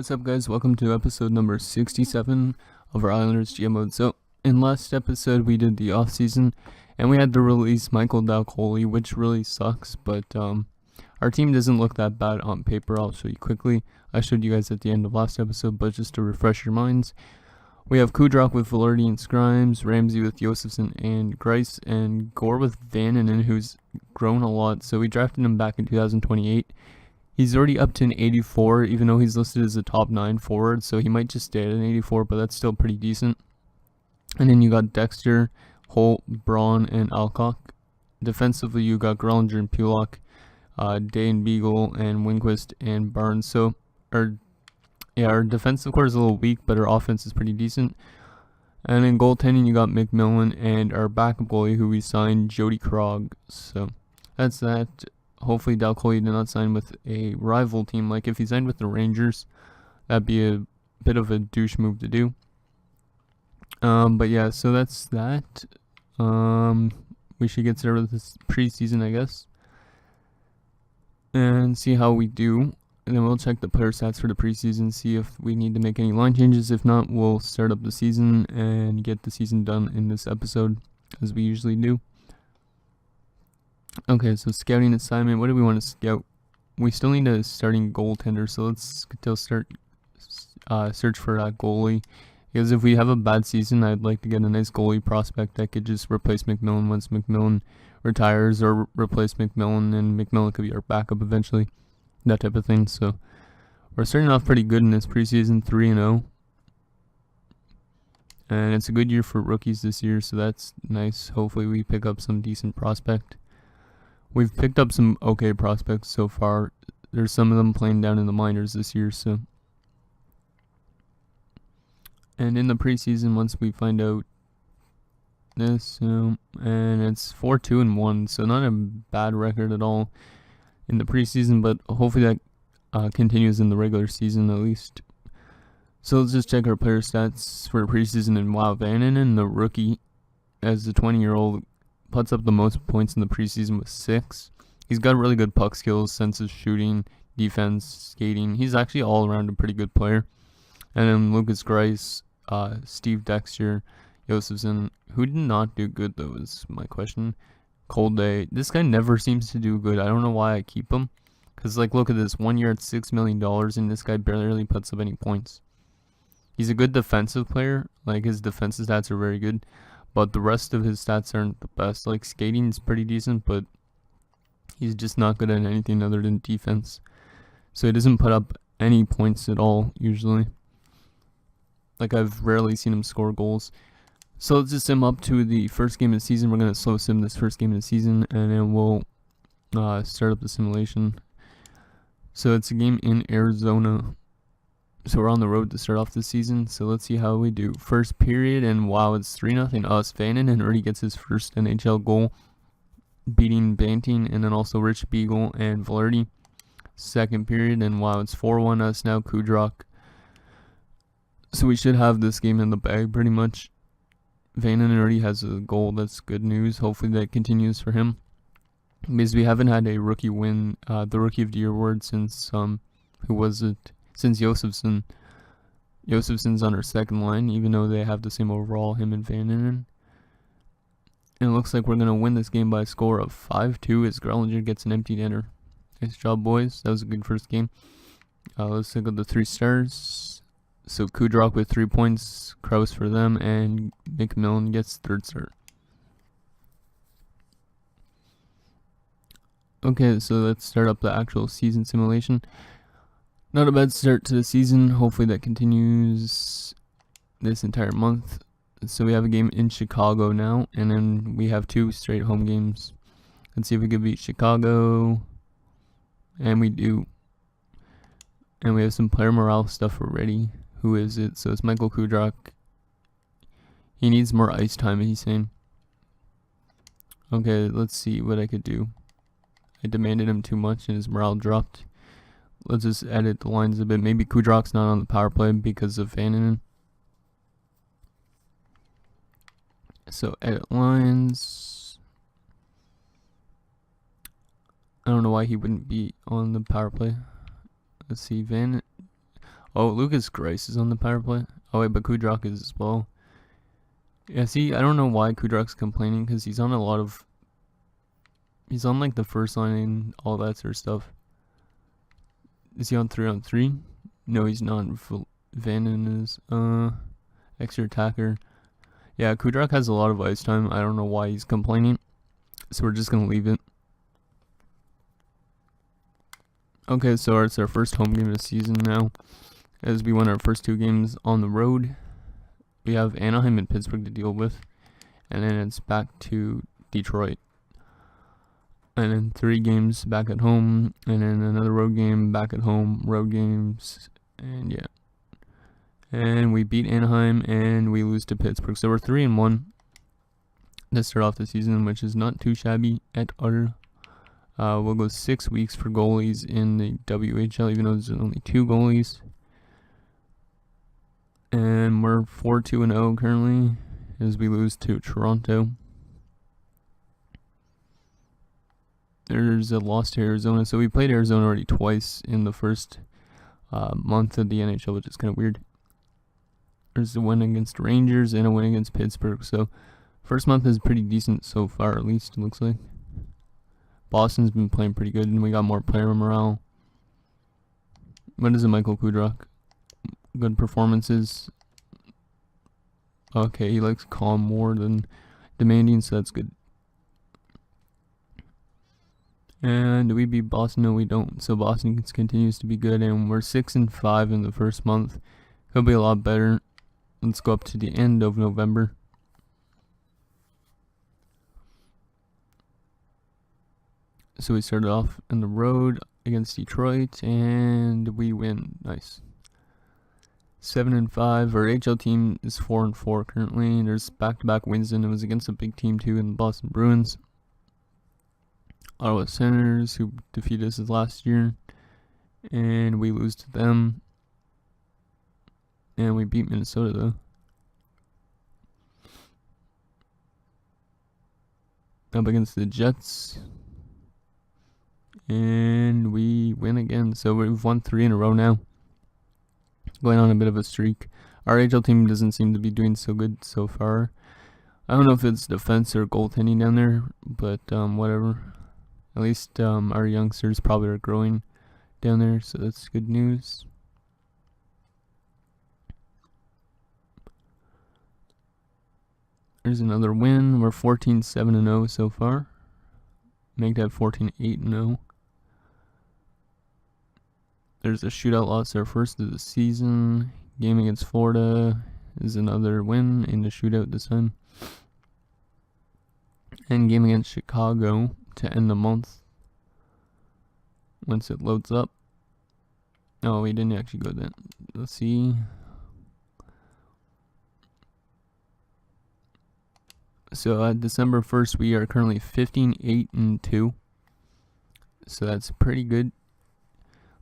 What's up, guys? Welcome to episode number 67 of our Islanders GM mode. So, in last episode, we did the off-season, and we had to release Michael Dalcoli, which really sucks, but our team doesn't look that bad on paper. I'll show you quickly. I showed you guys at the end of last episode, but just to refresh your minds, we have Kudrock with Velarde and Scrimes, Ramsey with Josefson and Grice, and Gore with Vananen, who's grown a lot. So we drafted him back in 2028. He's already up to an 84, even though he's listed as a top 9 forward, so he might just stay at an 84, but that's still pretty decent. And then you got Dexter, Holt, Braun, and Alcock. Defensively, you got Grellinger and Pulak, Day and Beagle, and Winquist and Barnes. So, our defensive core is a little weak, but our offense is pretty decent. And in goaltending, you got McMillan and our backup goalie, who we signed, Jody Krog. So, that's that. Hopefully Dalcoli did not sign with a rival team. Like, if he signed with the Rangers, that'd be a bit of a douche move to do. But yeah, so that's that. We should get started with this preseason, I guess, and see how we do. And then we'll check the player stats for the preseason, see if we need to make any line changes. If not, we'll start up the season and get the season done in this episode, as we usually do. Okay, so scouting assignment. What do we want to scout? We still need a starting goaltender, so let's still start search for that goalie. Because if we have a bad season, I'd like to get a nice goalie prospect that could just replace McMillan once McMillan retires, or replace McMillan, and McMillan could be our backup eventually. That type of thing. So we're starting off pretty good in this preseason, 3-0. And it's a good year for rookies this year, so that's nice. Hopefully we pick up some decent prospect. We've picked up some okay prospects so far. There's some of them playing down in the minors this year, so. And in the preseason, once we find out this, and it's 4-2-1, so not a bad record at all in the preseason, but hopefully that continues in the regular season at least. So let's just check our player stats for the preseason. And wow, Vananen, the rookie, as the 20-year-old, puts up the most points in the preseason with 6. He's got really good puck skills, sense of shooting, defense, skating. He's actually all around a pretty good player. And then Lucas Grice, Steve Dexter, Josefson, who did not do good though is my question. Cold Day. This guy never seems to do good. I don't know why I keep him. Because, like, look at this. 1 year at $6 million, and this guy barely puts up any points. He's a good defensive player. Like, his defensive stats are very good. But the rest of his stats aren't the best. Like, skating is pretty decent, but he's just not good at anything other than defense. So he doesn't put up any points at all, usually. Like, I've rarely seen him score goals. So let's just sim up to the first game of the season. We're going to slow sim this first game of the season, and then we'll start up the simulation. So it's a game in Arizona. So we're on the road to start off the season. So let's see how we do. First period, and wow, it's 3-0 us. Vananen already gets his first NHL goal, beating Banting, and then also Rich Beagle and Velarde. Second period, and wow, it's 4-1 us now. Kudrock. So we should have this game in the bag pretty much. Vananen already has a goal. That's good news. Hopefully that continues for him, because we haven't had a rookie win, the Rookie of the Year award, since who was it? Since Josefson. Josefson's on our second line, even though they have the same overall, him and Vananen. And it looks like we're going to win this game by a score of 5-2 as Grellinger gets an empty netter. Nice job, boys. That was a good first game. Let's take out the 3 stars. So Kudrock with 3 points, Kraus for them, and McMillan gets 3rd star. Okay, so let's start up the actual season simulation. Not a bad start to the season. Hopefully that continues this entire month. So we have a game in Chicago now, and then we have 2 straight home games. Let's see if we can beat Chicago. And we do. And we have some player morale stuff already. Who is it? So it's Michael Kudrock. He needs more ice time, he's saying. Okay, let's see what I could do. I demanded him too much and his morale dropped. Let's just edit the lines a bit. Maybe Kudrock's not on the power play because of Vananen. So edit lines. I don't know why he wouldn't be on the power play. Let's see, Oh, Lucas Grice is on the power play. Oh wait, but Kudrock is as well. Yeah, see, I don't know why Kudrock's complaining, because he's on a lot of... He's on like the first line and all that sort of stuff. Is he on 3-on-3? No, he's not. Vannon is extra attacker. Yeah, Kudrock has a lot of ice time. I don't know why he's complaining, so we're just gonna leave it. Okay, so it's our first home game of the season now, as we won our first 2 games on the road. We have Anaheim and Pittsburgh to deal with, and then it's back to Detroit. And then 3 games back at home, and then another road game back at home, road games, and yeah. And we beat Anaheim, and we lose to Pittsburgh. So we're 3-1 to start off the season, which is not too shabby at all. We'll go 6 weeks for goalies in the WHL, even though there's only 2 goalies. And we're 4-2-0 currently, as we lose to Toronto. There's a loss to Arizona. So we played Arizona already twice in the first month of the NHL, which is kind of weird. There's a win against Rangers and a win against Pittsburgh. So first month is pretty decent so far, at least it looks like. Boston's been playing pretty good, and we got more player morale. What is it, Michael Kudrock? Good performances. Okay, he likes calm more than demanding, so that's good. And do we beat Boston? No, we don't. So Boston continues to be good, and we're 6-5 in the first month. Could be a lot better. Let's go up to the end of November. So we started off on the road against Detroit, and we win. Nice. 7-5. Our HL team is 4-4 currently. There's back-to-back wins, and it was against a big team too in the Boston Bruins. Ottawa Senators, who defeated us last year, and we lose to them. And we beat Minnesota though. Up against the Jets. And we win again. So we've won 3 in a row now. Going on a bit of a streak. Our HL team doesn't seem to be doing so good so far. I don't know if it's defense or goaltending down there, but whatever. At least our youngsters probably are growing down there, so that's good news. There's another win. We're 14-7-0 so far. Make that 14-8-0. There's a shootout loss, our first of the season. Game against Florida is another win in the shootout this time. And game against Chicago to end the month. Once it loads up. Oh, we didn't actually go then. Let's see. So December 1st, we are currently 15-8-2. So that's pretty good.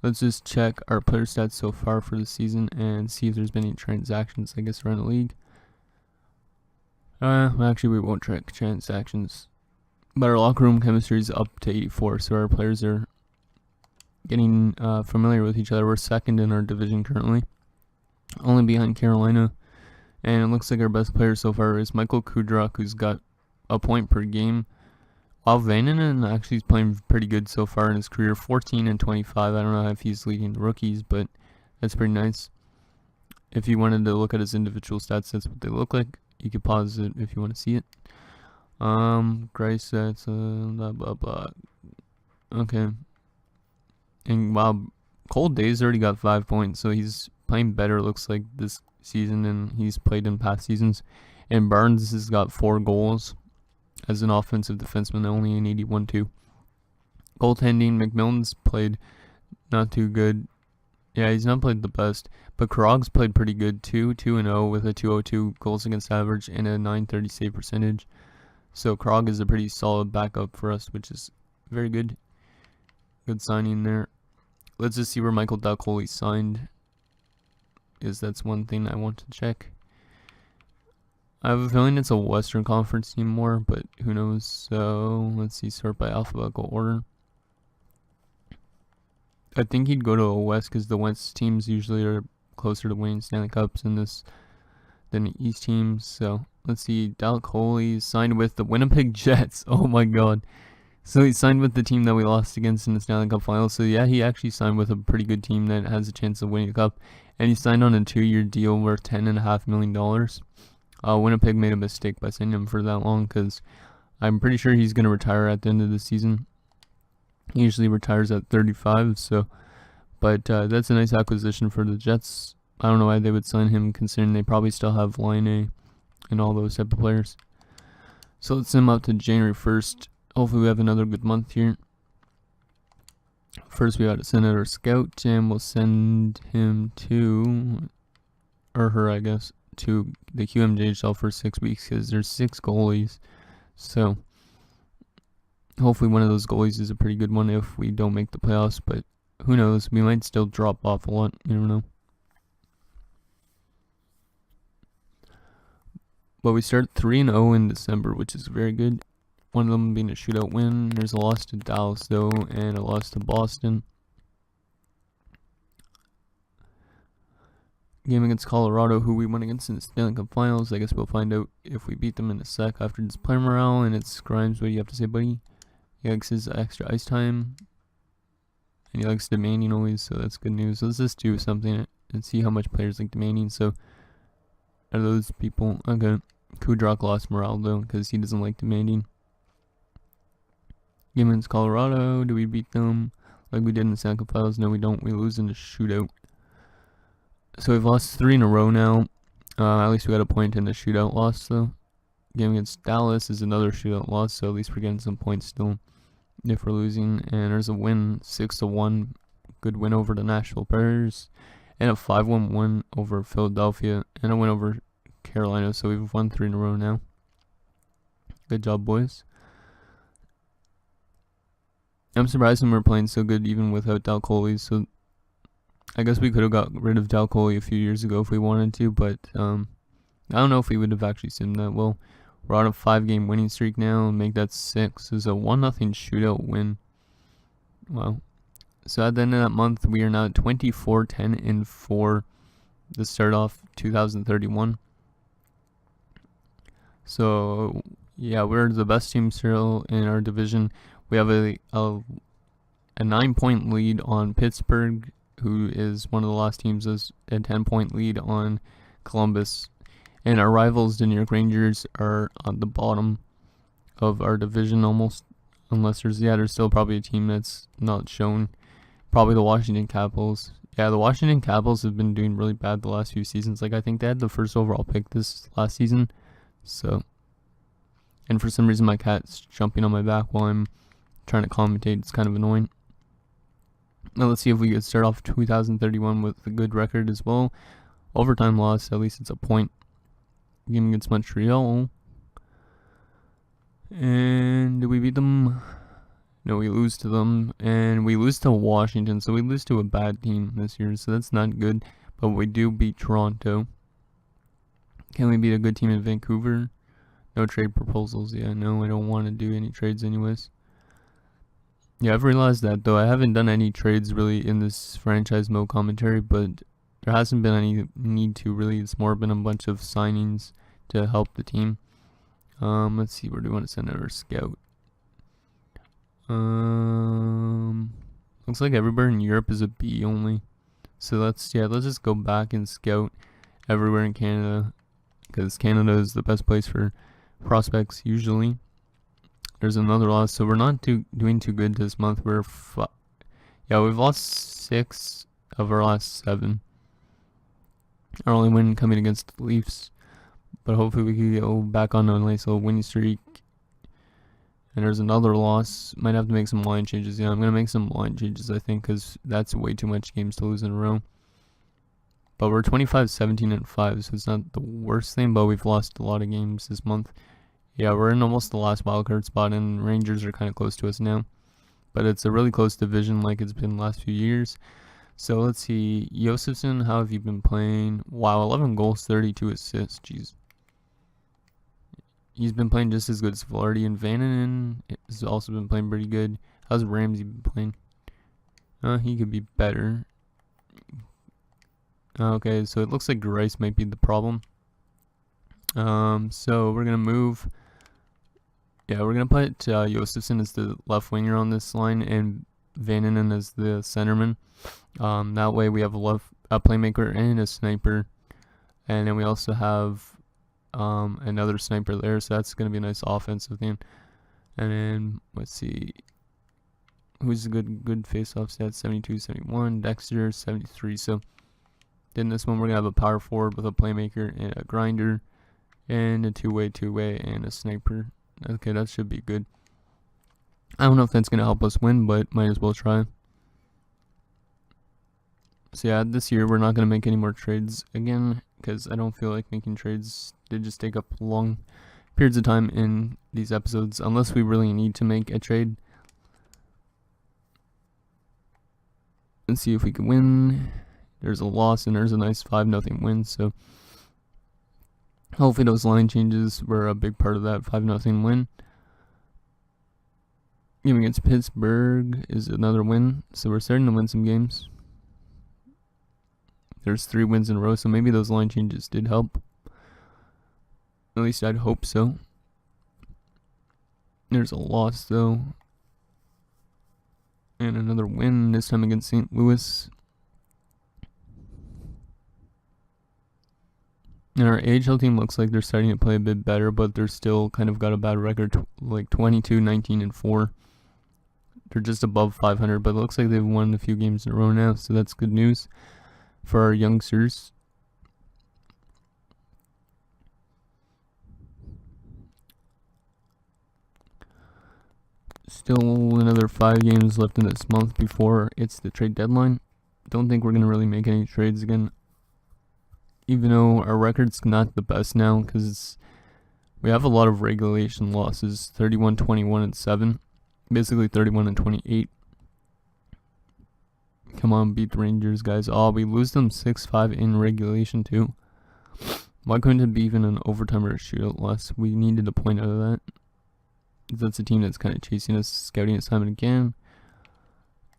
Let's just check our player stats so far for the season and see if there's been any transactions, I guess, around the league. Actually, we won't track transactions. But our locker room chemistry is up to 84, so our players are getting familiar with each other. We're second in our division currently, only behind Carolina. And it looks like our best player so far is Michael Kudrock, who's got a point per game. While Vannon actually is playing pretty good so far in his career, 14-25. I don't know if he's leading the rookies, but that's pretty nice. If you wanted to look at his individual stats, that's what they look like. You could pause it if you want to see it. Grice, that's blah blah blah. Okay. And wow, Cold Days already got 5 points, so he's playing better, looks like, this season than he's played in past seasons. And Barnes has got 4 goals as an offensive defenseman, only an 81-2. Goaltending, McMillan's played not too good. Yeah, he's not played the best, but Krog's played pretty good too, 2-0 with a 202 goals against average and a 930 save percentage. So Krog is a pretty solid backup for us, which is very good. Good signing there. Let's just see where Michael Duckhole signed, because that's one thing I want to check. I have a feeling it's a Western Conference team more, but who knows. So let's see, sort by alphabetical order. I think he'd go to a West, because the West teams usually are closer to winning Stanley Cups than the East teams. So let's see. Dalek Coley signed with the Winnipeg Jets. Oh my God. So he signed with the team that we lost against in the Stanley Cup final. So yeah, he actually signed with a pretty good team that has a chance of winning the cup. And he signed on a 2-year deal worth $10.5 million. Winnipeg made a mistake by signing him for that long because I'm pretty sure he's going to retire at the end of the season. He usually retires at 35. But that's a nice acquisition for the Jets. I don't know why they would sign him considering they probably still have Line A and all those type of players. So let's send him up to January 1st. Hopefully we have another good month here. First we got to send out our scout, and we'll send him to, or her I guess, to the QMJHL for 6 weeks because there's 6 goalies. So hopefully one of those goalies is a pretty good one if we don't make the playoffs, but who knows, we might still drop off a lot, you never know. But we start 3-0 in December, which is very good. One of them being a shootout win. There's a loss to Dallas, though, and a loss to Boston. Game against Colorado, who we won against in the Stanley Cup Finals. I guess we'll find out if we beat them in a sec after this player morale. And it's Grimes. What do you have to say, buddy? He likes his extra ice time. And he likes demanding always, so that's good news. So let's just do something and see how much players like demanding. So, out of those people, okay. Kudrock lost morale, though, because he doesn't like demanding. Game against Colorado, do we beat them like we did in the Stanley Cup Finals? No, we don't. We lose in the shootout. So we've lost 3 in a row now. At least we got a point in the shootout loss, though. Game against Dallas is another shootout loss, so at least we're getting some points still if we're losing. And there's a win, 6-1. Good win over the Nashville Predators. And a 5-1 win over Philadelphia. And a win over Carolina, so we've won 3 in a row now. Good job, boys. I'm surprised when we're playing so good even without Dalek Coley, so I guess we could have got rid of Dalek Coley a few years ago if we wanted to, but I don't know if we would have actually seen that well. We're on a 5-game winning streak now, and make that 6 is a 1-0 shootout win. Wow. So at the end of that month, we are now at 24-10-4 to start off 2031. So yeah, we're the best team still in our division. We have a 9-point lead on Pittsburgh, who is one of the last teams, is a 10-point lead on Columbus. And our rivals, the New York Rangers, are on the bottom of our division almost. Unless there's still probably a team that's not shown. Probably the Washington Capitals. Yeah, the Washington Capitals have been doing really bad the last few seasons. Like, I think they had the first overall pick this last season. So, and for some reason my cat's jumping on my back while I'm trying to commentate. It's kind of annoying. Now let's see if we could start off 2031 with a good record as well. Overtime loss, at least it's a point. Game against Montreal. And do we beat them? No, we lose to them. And we lose to Washington, so we lose to a bad team this year, so that's not good. But we do beat Toronto. Can we beat a good team in Vancouver? No trade proposals. Yeah, no, I don't want to do any trades anyways. Yeah, I've realized that, though. I haven't done any trades really in this franchise mode commentary, but there hasn't been any need to really. It's more been a bunch of signings to help the team. Let's see, where do we want to send our scout? Looks like everywhere in Europe is a B only. So let's just go back and scout everywhere in Canada, because Canada is the best place for prospects usually. There's another loss, so we're not doing too good this month. We've lost 6 of our last 7. Our only win coming against the Leafs, but hopefully we can go back on a nice little winning streak. And there's another loss. Might have to make some line changes. Yeah, I'm gonna make some line changes, I think, because that's way too much games to lose in a row. But we're 25-17-5, so it's not the worst thing, but we've lost a lot of games this month. Yeah, we're in almost the last wildcard spot, and Rangers are kind of close to us now. But it's a really close division like it's been the last few years. So let's see. Josefson, how have you been playing? Wow, 11 goals, 32 assists. Jeez. He's been playing just as good as Flaherty, and Vananen has also been playing pretty good. How's Ramsey been playing? He could be better. Okay, so it looks like Rice might be the problem. So we're gonna move. Yeah, we're gonna put Josefson as the left winger on this line and Vananen as the centerman. That way we have a playmaker and a sniper, and then we also have another sniper there. So that's gonna be a nice offensive thing. And then let's see, who's a good face-off stat? 72, 71. Dexter 73. So then this one we're gonna have a power forward with a playmaker and a grinder, and a two-way, and a sniper. Okay, that should be good. I don't know if that's going to help us win, but might as well try. So yeah, this year we're not going to make any more trades again, because I don't feel like making trades. They just take up long periods of time in these episodes, unless we really need to make a trade. Let's see if we can win. There's a loss, and there's a nice 5-0 win, so hopefully those line changes were a big part of that 5-0 win. Game against Pittsburgh is another win, so we're starting to win some games. There's 3 wins in a row, so maybe those line changes did help. At least I'd hope so. There's a loss, though. And another win, this time against St. Louis. And our AHL team looks like they're starting to play a bit better, but they're still kind of got a bad record, like 22, 19, and 4. They're just above 500, but it looks like they've won a few games in a row now, so that's good news for our youngsters. Still another 5 games left in this month before it's the trade deadline. Don't think we're going to really make any trades again, even though our record's not the best now, because we have a lot of regulation losses, 31, 21, and 7. Basically 31 and 28. Come on, beat the Rangers, guys. Oh, we lose them 6-5 in regulation, too. Why couldn't it be even an overtime or a shootout loss? We needed a point out of that. That's a team that's kind of chasing us, scouting us time and again.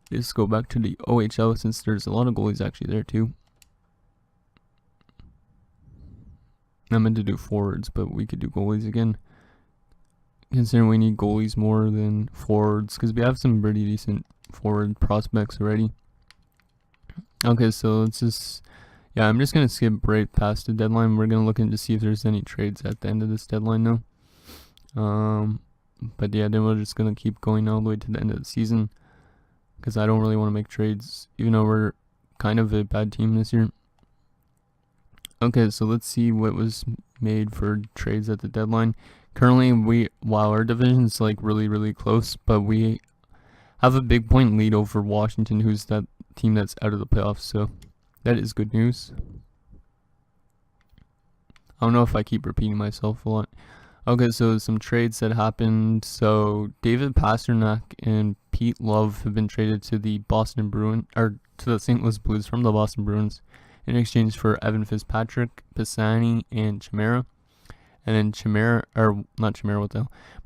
Let's go back to the OHL, since there's a lot of goalies actually there, too. I meant to do forwards, but we could do goalies again, considering we need goalies more than forwards, because we have some pretty decent forward prospects already. Okay, so let's just, yeah, I'm just going to skip right past the deadline. We're going to look into see if there's any trades at the end of this deadline now. But yeah, then we're just going to keep going all the way to the end of the season, because I don't really want to make trades, even though we're kind of a bad team this year. Okay, so let's see what was made for trades at the deadline. Currently, while our division's like really, really close, but we have a big point lead over Washington, who's that team that's out of the playoffs, so that is good news. I don't know if I keep repeating myself a lot. Okay, so some trades that happened. So David Pastrnak and Pete Love have been traded to the Boston Bruins, or to the St. Louis Blues from the Boston Bruins, in exchange for Evan Fitzpatrick, Pisani, and Chimera. And then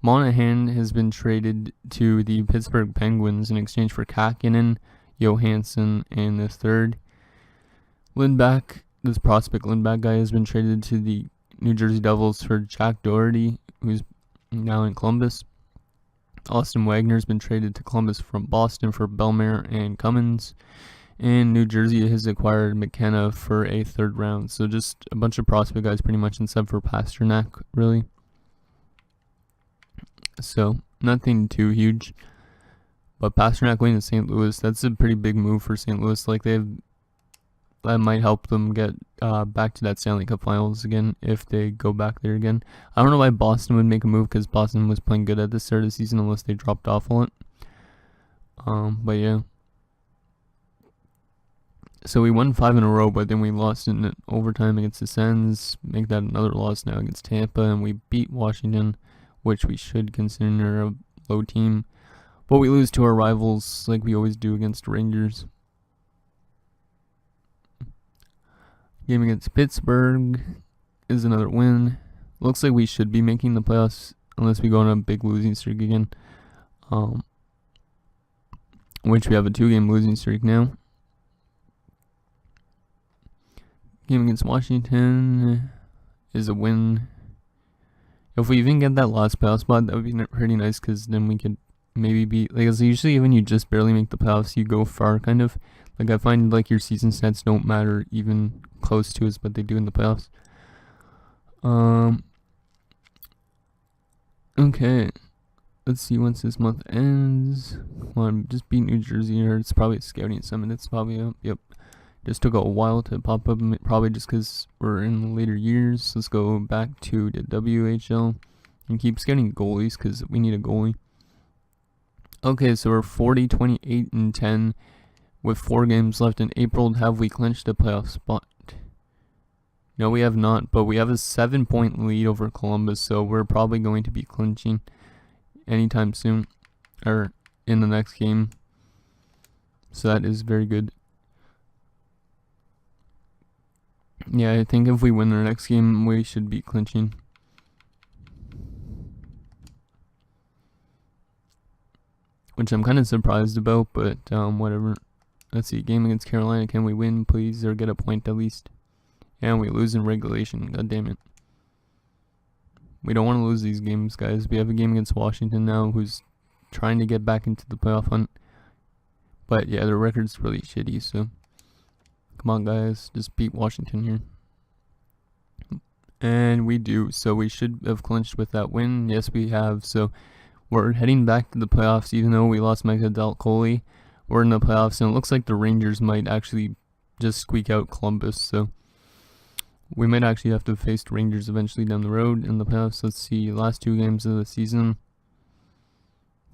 Monahan has been traded to the Pittsburgh Penguins in exchange for Kakinen, Johansson, and the third. Lindback, this prospect Lindback guy, has been traded to the New Jersey Devils for Jack Doherty, who's now in Columbus. Austin Wagner's been traded to Columbus from Boston for Bellemare and Cummins. And New Jersey has acquired McKenna for a 3rd round. So just a bunch of prospect guys pretty much, except for Pastrnak, really. So nothing too huge. But Pastrnak going to St. Louis, that's a pretty big move for St. Louis. Like that might help them get back to that Stanley Cup Finals again if they go back there again. I don't know why Boston would make a move, because Boston was playing good at the start of the season unless they dropped off a lot. But yeah. So we won 5 in a row, but then we lost in overtime against the Sens. Make that another loss now against Tampa, and we beat Washington, which we should consider a low team. But we lose to our rivals like we always do against Rangers. Game against Pittsburgh is another win. Looks like we should be making the playoffs unless we go on a big losing streak again. Which we have a 2-game losing streak now. Game against Washington is a win. If we even get that last playoff spot, that would be pretty nice, because then we could maybe be like, as usually when you just barely make the playoffs, you go far, kind of. Like, I find like your season stats don't matter even close to as what they do in the playoffs. Okay. Let's see once this month ends. Come on, just beat New Jersey here. It's probably a scouting summit. It's probably up. Yep. Just took a while to pop up, probably just because we're in the later years. Let's go back to the WHL and keep getting goalies, because we need a goalie. Okay, so we're 40, 28, and 10 with 4 games left in April. Have we clinched a playoff spot? No, we have not, but we have a 7-point lead over Columbus, so we're probably going to be clinching anytime soon, or in the next game. So that is very good. Yeah, I think if we win our next game, we should be clinching. Which I'm kind of surprised about, but whatever. Let's see, game against Carolina, can we win, please, or get a point at least? And we lose in regulation, god damn it. We don't want to lose these games, guys. We have a game against Washington now, who's trying to get back into the playoff hunt. But yeah, their record's really shitty, so come on, guys, just beat Washington here. And we do, so we should have clinched with that win. Yes, we have. So we're heading back to the playoffs, even though we lost Micah Delcoli. We're in the playoffs, and it looks like the Rangers might actually just squeak out Columbus. So we might actually have to face the Rangers eventually down the road in the playoffs. Let's see, last 2 games of the season.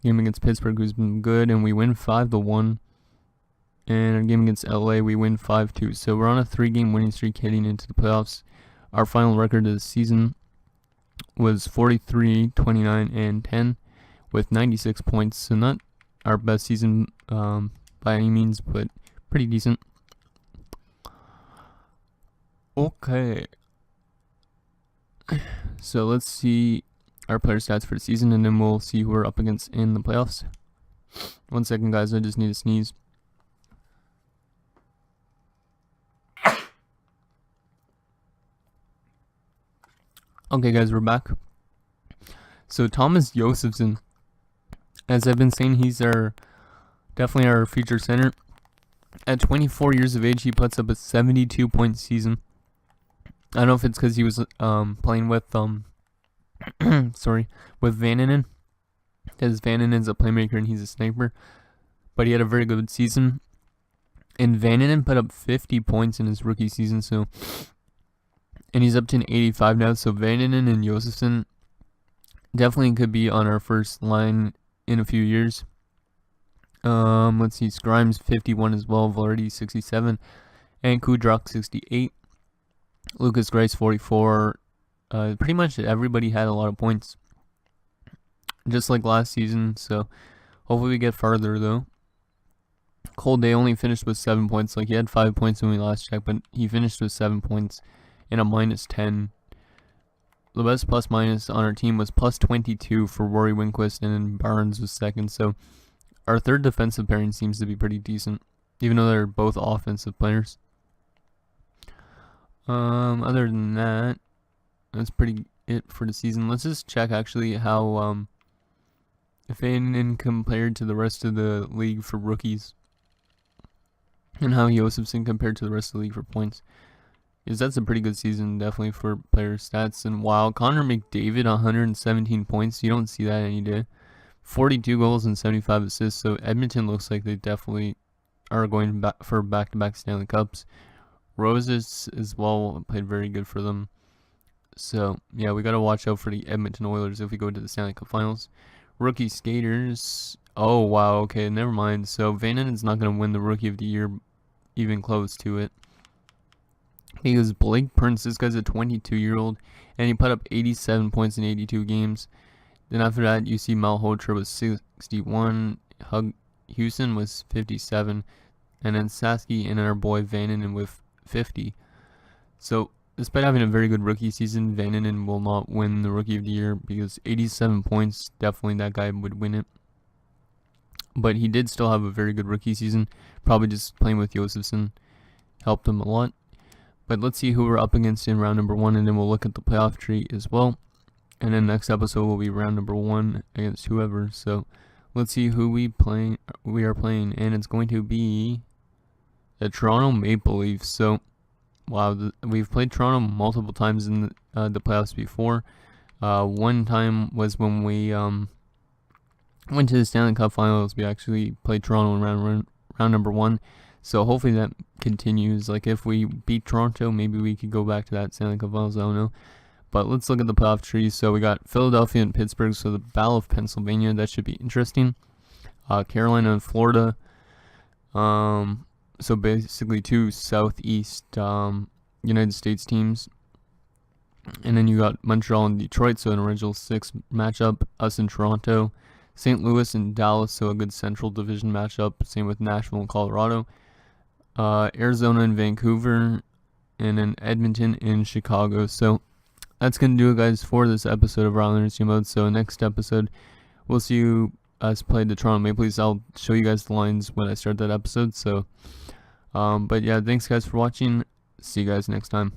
Game against Pittsburgh, who's been good, and we win 5-1. And our game against LA, we win 5-2. So we're on a 3-game winning streak heading into the playoffs. Our final record of the season was 43, 29, and 10 with 96 points. So not our best season by any means, but pretty decent. Okay. So let's see our player stats for the season, and then we'll see who we're up against in the playoffs. 1 second, guys. I just need to sneeze. Okay, guys, we're back. So Thomas Josefson, as I've been saying, he's definitely our future center. At 24 years of age, he puts up a 72-point season. I don't know if it's because he was playing with with Vananen, because Vananen's a playmaker and he's a sniper. But he had a very good season, and Vananen put up 50 points in his rookie season. So, and he's up to an 85 now. So Vananen and Josefson definitely could be on our first line in a few years. Let's see, Grimes 51 as well, Velarde 67, and Kudruk 68. Lucas Grice 44. Pretty much everybody had a lot of points, just like last season. So hopefully we get farther though. Cole Day only finished with 7 points. Like, he had 5 points when we last checked, but he finished with 7 points and a -10. The best plus minus on our team was +22 for Rory Winquist, and then Barnes was second. So our third defensive pairing seems to be pretty decent, even though they're both offensive players. Other than that, that's pretty it for the season. Let's just check actually how Vananen compared to the rest of the league for rookies, and how Josefson compared to the rest of the league for points. Because that's a pretty good season, definitely, for player stats. And wow, Connor McDavid, 117 points. You don't see that any day. 42 goals and 75 assists. So Edmonton looks like they definitely are going back for back-to-back Stanley Cups. Roses as well played very good for them. So yeah, we gotta watch out for the Edmonton Oilers if we go to the Stanley Cup Finals. Rookie skaters. Oh wow, okay, never mind. So Vananen's not gonna win the Rookie of the Year, even close to it. Because Blake Prince, this guy's a 22-year-old, and he put up 87 points in 82 games. Then after that, you see Malhotra was 61, Hug Houston was 57, and then Sasky and our boy Vananen with 50. So despite having a very good rookie season, Vananen will not win the Rookie of the Year, because 87 points, definitely that guy would win it. But he did still have a very good rookie season. Probably just playing with Josefson helped him a lot. But let's see who we're up against in round number 1, and then we'll look at the playoff tree as well. And then next episode will be round number 1 against whoever. So let's see who we are playing, and it's going to be the Toronto Maple Leafs. So wow, we've played Toronto multiple times in the playoffs before. One time was when we went to the Stanley Cup Finals. We actually played Toronto in round number 1. So hopefully that continues. Like if we beat Toronto, maybe we could go back to that Stanley Cup Finals. I don't know. But let's look at the playoff tree. So we got Philadelphia and Pittsburgh. So the Battle of Pennsylvania, that should be interesting. Carolina and Florida. So basically 2 Southeast United States teams. And then you got Montreal and Detroit. So an original 6 matchup. Us and Toronto. St. Louis and Dallas. So a good Central Division matchup. Same with Nashville and Colorado. Arizona and Vancouver. And then Edmonton and Chicago. So that's going to do it, guys, for this episode of Islanders Team Mode. So next episode, we'll see us play the Toronto Maple Leafs. I'll show you guys the lines when I start that episode. So, but yeah, thanks, guys, for watching. See you guys next time.